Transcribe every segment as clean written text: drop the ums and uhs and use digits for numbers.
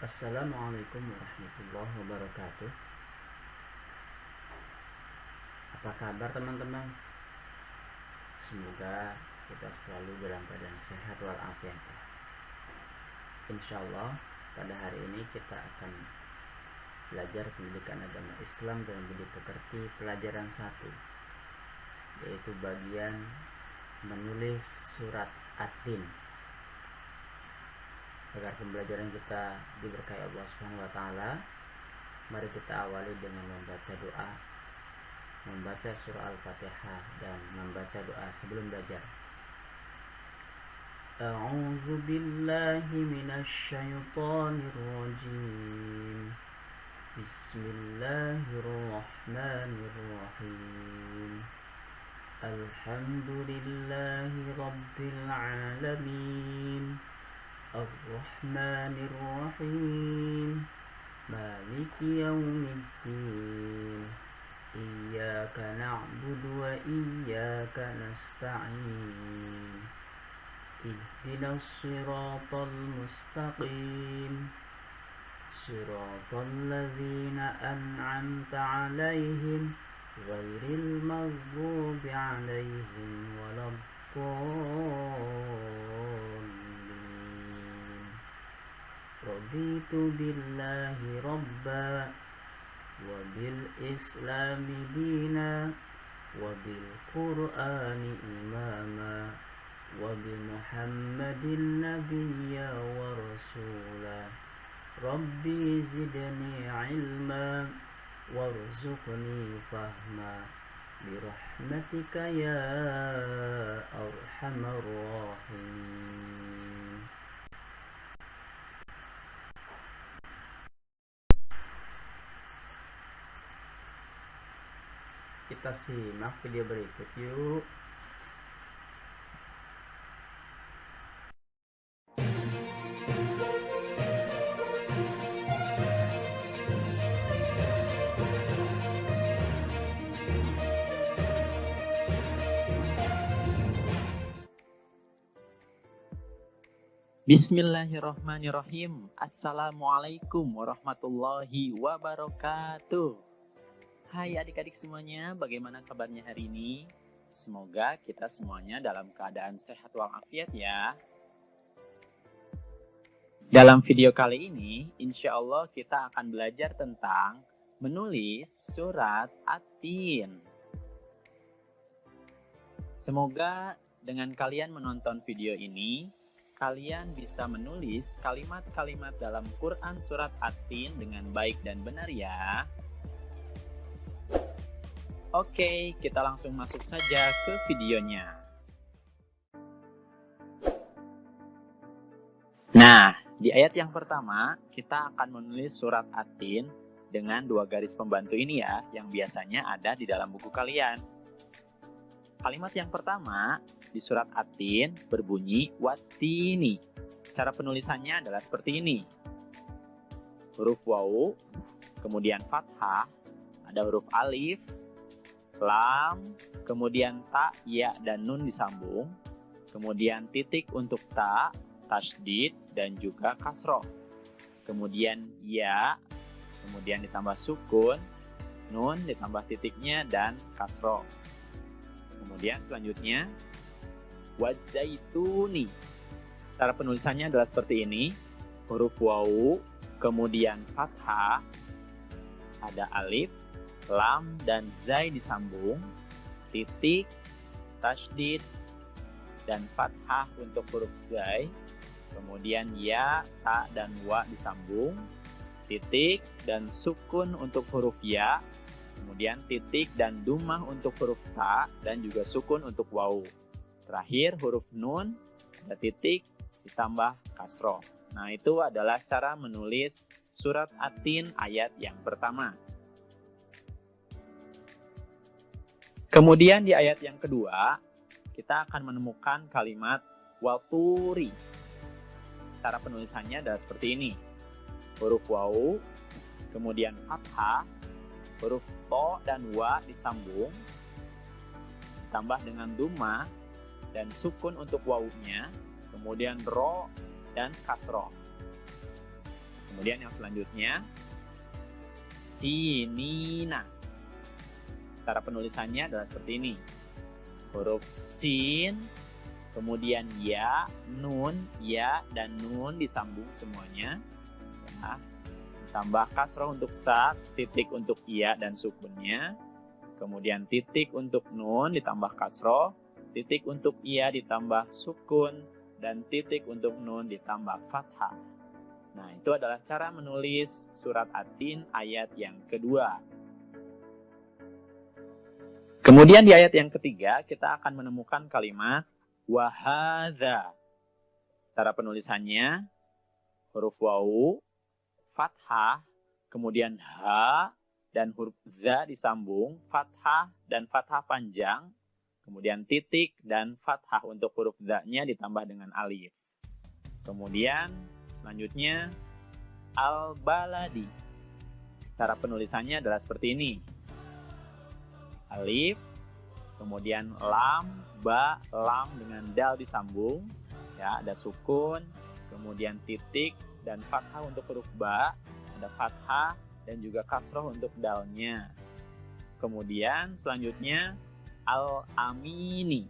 Assalamualaikum warahmatullahi wabarakatuh. Apa kabar teman-teman? Semoga kita selalu dalam keadaan sehat walafiat. Insya Allah pada hari ini kita akan belajar pendidikan agama Islam dalam budi pekerti pelajaran 1, yaitu bagian menulis surat At-Tin. Agar pembelajaran kita diberkahi Allah Subhanahu wa taala, mari kita awali dengan membaca doa, membaca surah Al-Fatihah dan membaca doa sebelum belajar. A'udzu billahi minasy syaithanir rajim. Bismillahirrahmanirrahim. Alhamdulillahi rabbil alamin. Ar-Rahmanir Rahim. Maliki yaumiddin. Iyyaka na'budu wa iyyaka nasta'in. Ihdinas siratal mustaqim. Siratal ladzina an'amta 'alaihim ghairil maghdubi 'alaihim waladdallin. Raditu billahi rabba wa bil islami dina wa bil qur'ani imama wa bi muhammadin nabiyya wa rasula. Rabbi zidni ilma warzuqni fahma bi rahmatika ya arhamar rahimin. Kita simak video berikut yuk. Bismillahirrahmanirrahim. Assalamualaikum warahmatullahi wabarakatuh. Hai adik-adik semuanya, bagaimana kabarnya hari ini? Semoga kita semuanya dalam keadaan sehat walafiat ya. Dalam video kali ini, insya Allah kita akan belajar tentang menulis surat At-Tin. Semoga dengan kalian menonton video ini, kalian bisa menulis kalimat-kalimat dalam Quran surat At-Tin dengan baik dan benar ya. Oke, kita langsung masuk saja ke videonya. Nah, di ayat yang pertama, kita akan menulis surat At-Tin dengan 2 garis pembantu ini ya, yang biasanya ada di dalam buku kalian. Kalimat yang pertama di surat At-Tin berbunyi Wattini. Cara penulisannya adalah seperti ini. Huruf waw, kemudian fathah, ada huruf alif, lam, kemudian ta, ya, dan nun disambung, kemudian titik untuk ta, tasydid, dan juga kasroh. Kemudian ya, kemudian ditambah sukun, nun ditambah titiknya, dan kasroh. Kemudian selanjutnya, wazaituni. Cara penulisannya adalah seperti ini. Huruf waw, kemudian fathah, ada alif, lam, dan zai disambung, titik, tasydid, dan fathah untuk huruf zai, kemudian ya, ta, dan wa disambung, titik, dan sukun untuk huruf ya, kemudian titik dan dumah untuk huruf ta, dan juga sukun untuk waw. Terakhir huruf nun, ada titik, ditambah kasroh. Nah, itu adalah cara menulis surat At-Tin ayat yang pertama. Kemudian di ayat yang kedua, kita akan menemukan kalimat waturi. Cara penulisannya adalah seperti ini. Huruf waw, kemudian fathah, huruf to dan wa disambung, ditambah dengan dumma dan sukun untuk wawunya, kemudian ro dan kasroh. Kemudian yang selanjutnya, sinina. Cara penulisannya adalah seperti ini. Huruf sin, kemudian ya, nun, ya, dan nun disambung semuanya. Ya. Tambah kasroh untuk sa, titik untuk ya dan sukunnya. Kemudian titik untuk nun ditambah kasroh, titik untuk ya ditambah sukun, dan titik untuk nun ditambah fathah. Nah, itu adalah cara menulis surat At-Tin ayat yang kedua. Kemudian di ayat yang ketiga, kita akan menemukan kalimat wahadza. Cara penulisannya, huruf wawu, fathah, kemudian ha, dan huruf za disambung, fathah dan fathah panjang, kemudian titik dan fathah untuk huruf za-nya ditambah dengan alif. Kemudian selanjutnya, al-baladi. Cara penulisannya adalah seperti ini. Alif, kemudian lam, ba, lam dengan dal disambung, ya, ada sukun, kemudian titik dan fathah untuk huruf ba, ada fathah dan juga kasroh untuk dalnya. Kemudian selanjutnya al-amini.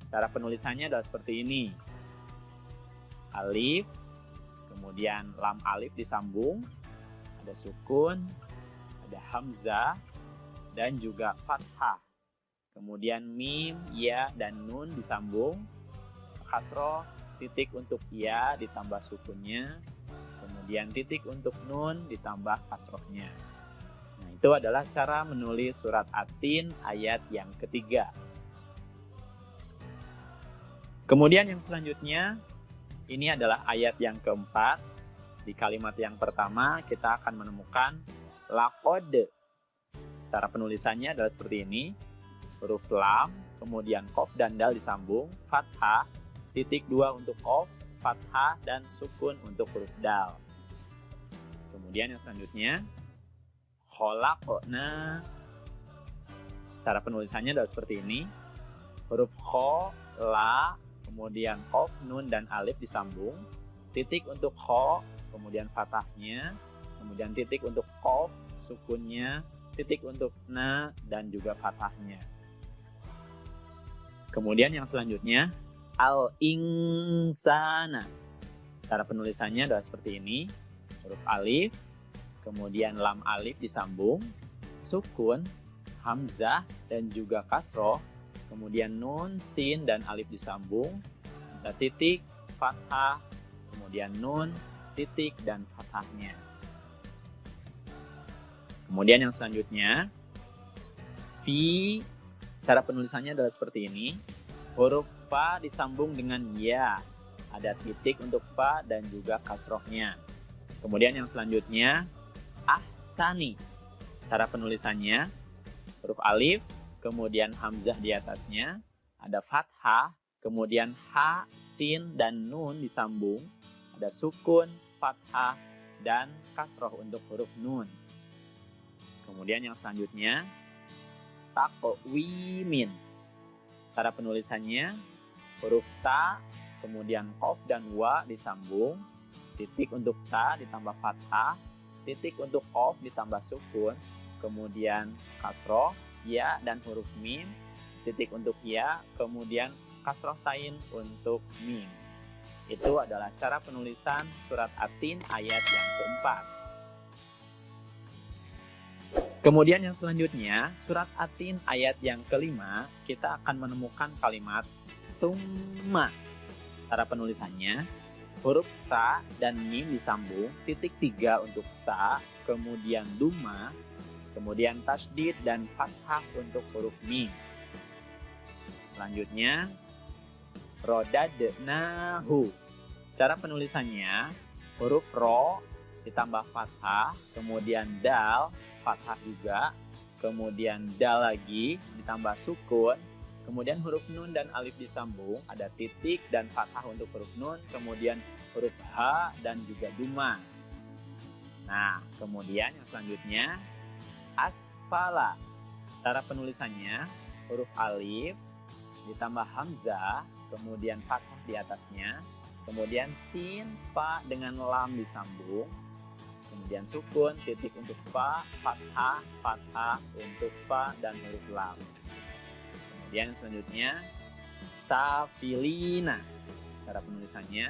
Cara penulisannya adalah seperti ini. Alif, kemudian lam alif disambung, ada sukun, ada hamzah, dan juga fathah. Kemudian mim, ya, dan nun disambung, kasroh, titik untuk ya ditambah sukunnya, kemudian titik untuk nun ditambah kasrohnya. Nah, itu adalah cara menulis surat At-Tin ayat yang ketiga. Kemudian yang selanjutnya, ini adalah ayat yang keempat. Di kalimat yang pertama, kita akan menemukan laqad. Cara penulisannya adalah seperti ini. Huruf lam, kemudian qaf dan dal disambung, fathah, titik 2 untuk qaf, fathah, dan sukun untuk huruf dal. Kemudian yang selanjutnya, khalaqna. Cara penulisannya adalah seperti ini. Huruf kho, la, kemudian qaf, nun, dan alif disambung, titik untuk kho, kemudian fathahnya, kemudian titik untuk qaf, sukunnya, titik untuk na, dan juga fathahnya. Kemudian yang selanjutnya, al-insana. Cara penulisannya adalah seperti ini. Huruf alif, kemudian lam alif disambung, sukun, hamzah, dan juga kasroh, kemudian nun, sin, dan alif disambung, ada titik, fathah, kemudian nun, titik, dan fathahnya. Kemudian yang selanjutnya, fi. Cara penulisannya adalah seperti ini. Huruf fa disambung dengan ya. Ada titik untuk fa dan juga kasrohnya. Kemudian yang selanjutnya, ahsani. Cara penulisannya, huruf alif, kemudian hamzah di atasnya, ada fathah, kemudian ha, sin, dan nun disambung, ada sukun, fathah, dan kasroh untuk huruf nun. Kemudian yang selanjutnya, taqwimin. Cara penulisannya, huruf ta, kemudian qaf dan wa disambung, titik untuk ta ditambah fathah, titik untuk qaf ditambah sukun, kemudian kasroh, ya, dan huruf mim, titik untuk ya, kemudian kasroh tain untuk mim. Itu adalah cara penulisan surat At-Tin ayat yang keempat. Kemudian yang selanjutnya, surat At-Tin ayat yang kelima, kita akan menemukan kalimat tsumma. Cara penulisannya, huruf ta dan mim disambung, titik 3 untuk ta, kemudian duma, kemudian tasdid dan fathah untuk huruf mim. Selanjutnya, rodadnahu. Cara penulisannya, huruf ro ditambah fathah, kemudian dal, fathah juga, kemudian dal lagi, ditambah sukun, kemudian huruf nun dan alif disambung, ada titik dan fathah untuk huruf nun, kemudian huruf ha dan juga duma. Nah, kemudian yang selanjutnya, asfala. Cara penulisannya, huruf alif, ditambah hamzah, kemudian fathah di atasnya, kemudian sin, fa dengan lam disambung, kemudian sukun, titik untuk fa, fathah, fathah untuk fa, dan huruf lam. Kemudian selanjutnya, safilina. Cara penulisannya,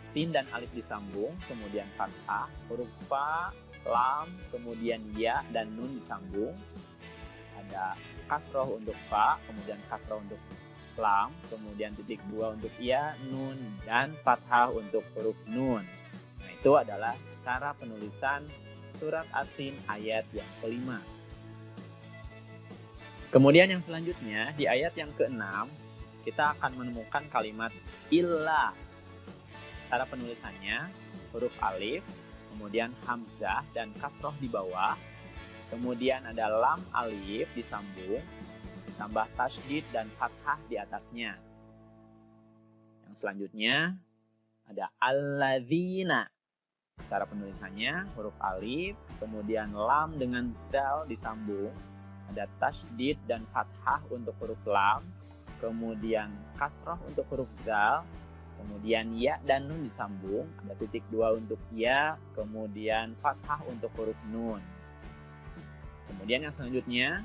sin dan alif disambung, kemudian fathah, huruf fa, lam, kemudian ya dan nun disambung. Ada kasroh untuk fa, kemudian kasroh untuk lam, kemudian titik 2 untuk ya, nun, dan fathah untuk huruf nun. Nah, itu adalah cara penulisan surat At-Tin ayat yang kelima. Kemudian yang selanjutnya, di ayat yang ke-6, kita akan menemukan kalimat illa. Cara penulisannya, huruf alif, kemudian hamzah dan kasroh di bawah, kemudian ada lam alif disambung, ditambah tasydid dan fathah di atasnya. Yang selanjutnya, ada alladzina. Cara penulisannya, huruf alif, kemudian lam dengan dal disambung, ada tasydid dan fathah untuk huruf lam, kemudian kasroh untuk huruf dal, kemudian ya dan nun disambung, ada titik 2 untuk ya, kemudian fathah untuk huruf nun. Kemudian yang selanjutnya,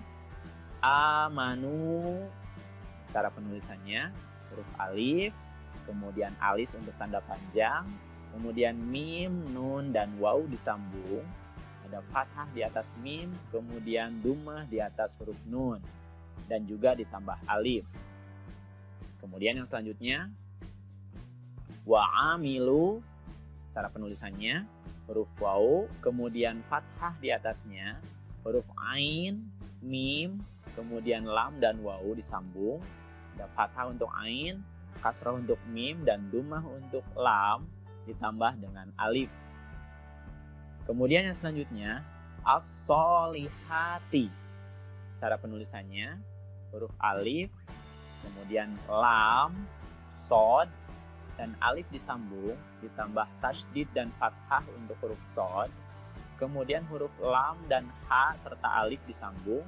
amanu. Cara penulisannya, huruf alif, kemudian alis untuk tanda panjang, kemudian mim, nun, dan waw disambung, ada fathah di atas mim, kemudian dummah di atas huruf nun, dan juga ditambah alif. Kemudian yang selanjutnya, wa'amilu. Cara penulisannya, huruf waw, kemudian fathah di atasnya, huruf ain, mim, kemudian lam dan waw disambung, ada fathah untuk ain, kasrah untuk mim, dan dummah untuk lam, ditambah dengan alif. Kemudian yang selanjutnya, as-solihati. Cara penulisannya, huruf alif, kemudian lam, sod, dan alif disambung, ditambah tasydid dan fathah untuk huruf sod, kemudian huruf lam dan ha serta alif disambung,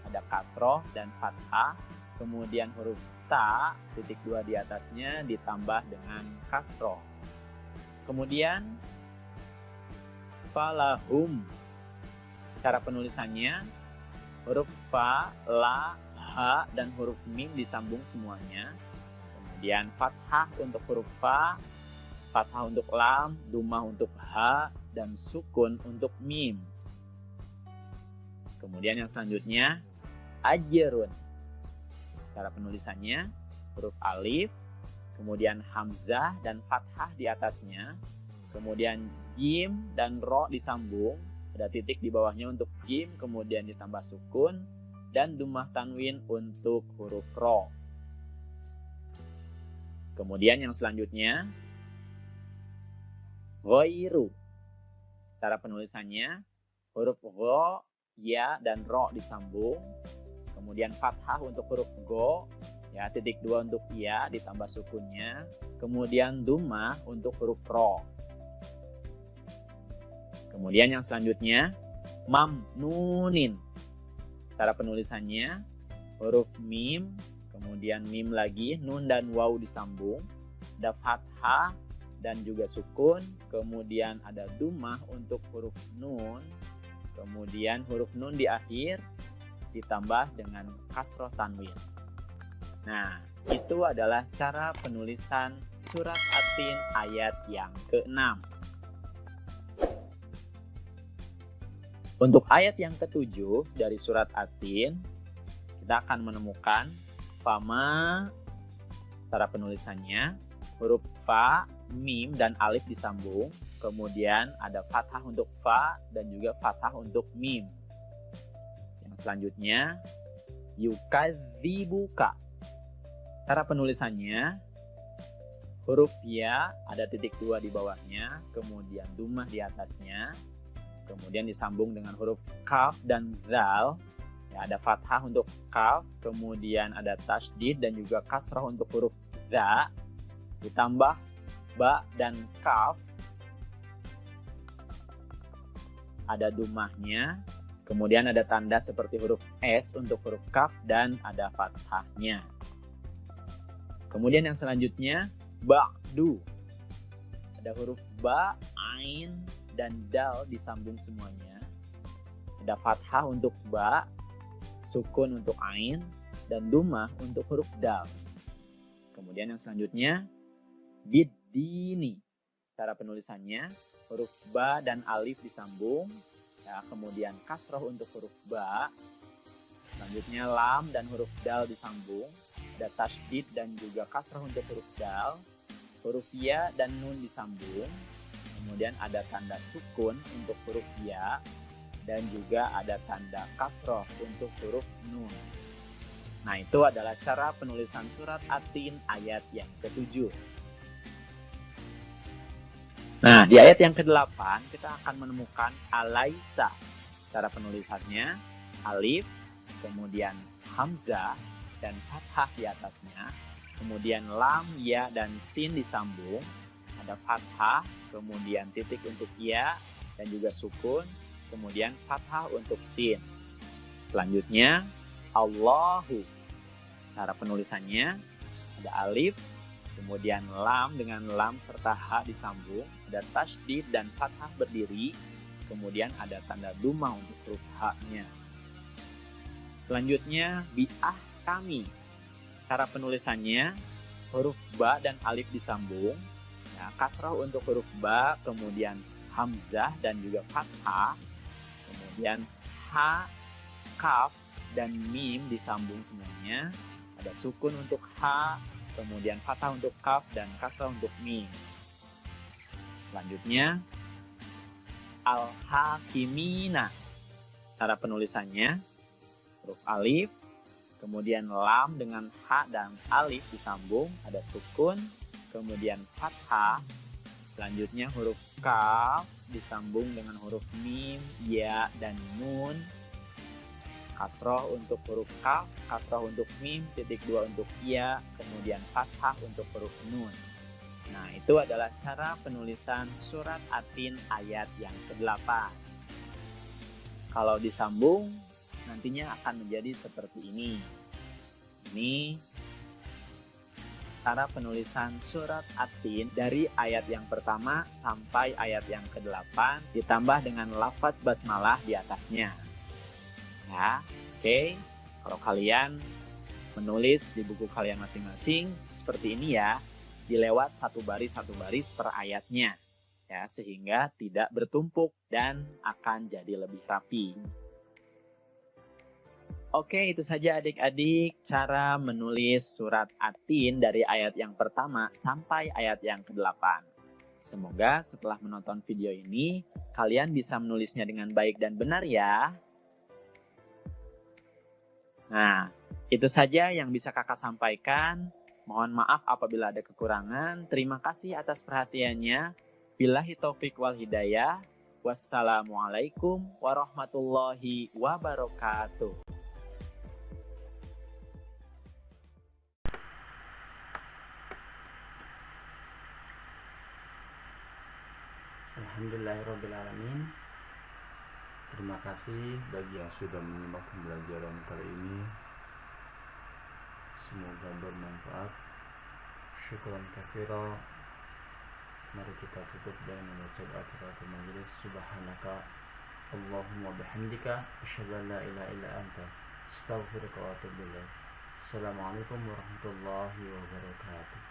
ada kasroh dan fathah, kemudian huruf ta, titik 2 di atasnya ditambah dengan kasroh. Kemudian falahum. Cara penulisannya, huruf fa, la, ha, dan huruf mim disambung semuanya. Kemudian fathah untuk huruf fa, fathah untuk lam, dummah untuk ha, dan sukun untuk mim. Kemudian yang selanjutnya, ajrun. Cara penulisannya, huruf alif, kemudian hamzah dan fathah di atasnya, kemudian jim dan ro disambung, ada titik di bawahnya untuk jim, kemudian ditambah sukun, dan dummah tanwin untuk huruf ro. Kemudian yang selanjutnya, ghairu. Cara penulisannya, huruf gho, ya, dan ro disambung, kemudian fathah untuk huruf go, ya, titik 2 untuk ya, ditambah sukunnya, kemudian dummah untuk huruf ro. Kemudian yang selanjutnya, mamnunin. Cara penulisannya, huruf mim, kemudian mim lagi, nun dan waw disambung, ada fathah dan juga sukun, kemudian ada dummah untuk huruf nun, kemudian huruf nun di akhir, ditambah dengan kasroh tanwin. Nah, itu adalah cara penulisan surat At-Tin ayat yang ke-6. Untuk ayat yang ke-7 dari surat At-Tin, kita akan menemukan fama. Cara penulisannya, huruf fa, mim, dan alif disambung, kemudian ada fathah untuk fa dan juga fathah untuk mim. Yang selanjutnya, yukadzibuka. Cara penulisannya, huruf ya ada titik 2 di bawahnya, kemudian dummah di atasnya, kemudian disambung dengan huruf kaf dan zal, ya, ada fathah untuk kaf, kemudian ada tasydid dan juga kasrah untuk huruf za, ditambah ba dan kaf, ada dummahnya, kemudian ada tanda seperti huruf S untuk huruf kaf dan ada fathahnya. Kemudian yang selanjutnya, ba'du. Ada huruf ba, ain, dan dal disambung semuanya. Ada fathah untuk ba, sukun untuk ain, dan dumah untuk huruf dal. Kemudian yang selanjutnya, biddini. Cara penulisannya, huruf ba dan alif disambung, ya, kemudian kasroh untuk huruf ba, selanjutnya lam dan huruf dal disambung, ada tasydid dan juga kasroh untuk huruf dal, huruf ya dan nun disambung, kemudian ada tanda sukun untuk huruf ya, dan juga ada tanda kasroh untuk huruf nun. Nah, itu adalah cara penulisan surat At-Tin ayat yang ke-7. Nah, di ayat yang ke-8 kita akan menemukan alaisa. Cara penulisannya alif, kemudian hamzah dan fathah di atasnya, kemudian lam, ya dan sin disambung, ada fathah, kemudian titik untuk ya dan juga sukun, kemudian fathah untuk sin. Selanjutnya Allahu. Cara penulisannya ada alif, kemudian lam dengan lam serta ha disambung, ada tasydid dan fathah berdiri, kemudian ada tanda dumah untuk huruf ha-nya. Selanjutnya bi'ah kami. Cara penulisannya huruf ba dan alif disambung, ya, kasrah untuk huruf ba, kemudian hamzah dan juga fathah, kemudian ha, kaf dan mim disambung semuanya, ada sukun untuk ha, kemudian fathah untuk kaf dan kasrah untuk mim. Selanjutnya al-hakimina. Cara penulisannya huruf alif, kemudian lam dengan ha dan alif disambung, ada sukun, kemudian fathah. Selanjutnya huruf kaf disambung dengan huruf mim, ya dan nun. Kasroh untuk huruf kaf, kasroh untuk mim, titik dua untuk ya, kemudian fathah untuk huruf nun. Nah, itu adalah cara penulisan surat At-Tin ayat yang ke-8. Kalau disambung, nantinya akan menjadi seperti ini. Ini cara penulisan surat At-Tin dari ayat yang pertama sampai ayat yang ke-8, ditambah dengan lafaz basmalah di atasnya. Ya, oke. Kalau kalian menulis di buku kalian masing-masing seperti ini ya, dilewat satu baris per ayatnya, ya, sehingga tidak bertumpuk dan akan jadi lebih rapi. Oke, itu saja adik-adik cara menulis surat At-Tin dari ayat yang pertama sampai ayat yang ke-8. Semoga setelah menonton video ini, kalian bisa menulisnya dengan baik dan benar ya. Nah, itu saja yang bisa kakak sampaikan. Mohon maaf apabila ada kekurangan. Terima kasih atas perhatiannya. Billahi taufik wal hidayah. Wassalamualaikum warahmatullahi wabarakatuh. Alhamdulillahirrabbilalamin. Terima kasih bagi yang sudah menyimak pembelajaran kali ini. Semoga bermanfaat. Syukran katsira. Mari kita tutup dengan membaca doa kifaratul majelis. Subhanaka Allahumma bihamdika asyhadu an la ilaha illa anta astaghfiruka wa atubu ilaik. Assalamualaikum warahmatullahi wabarakatuh.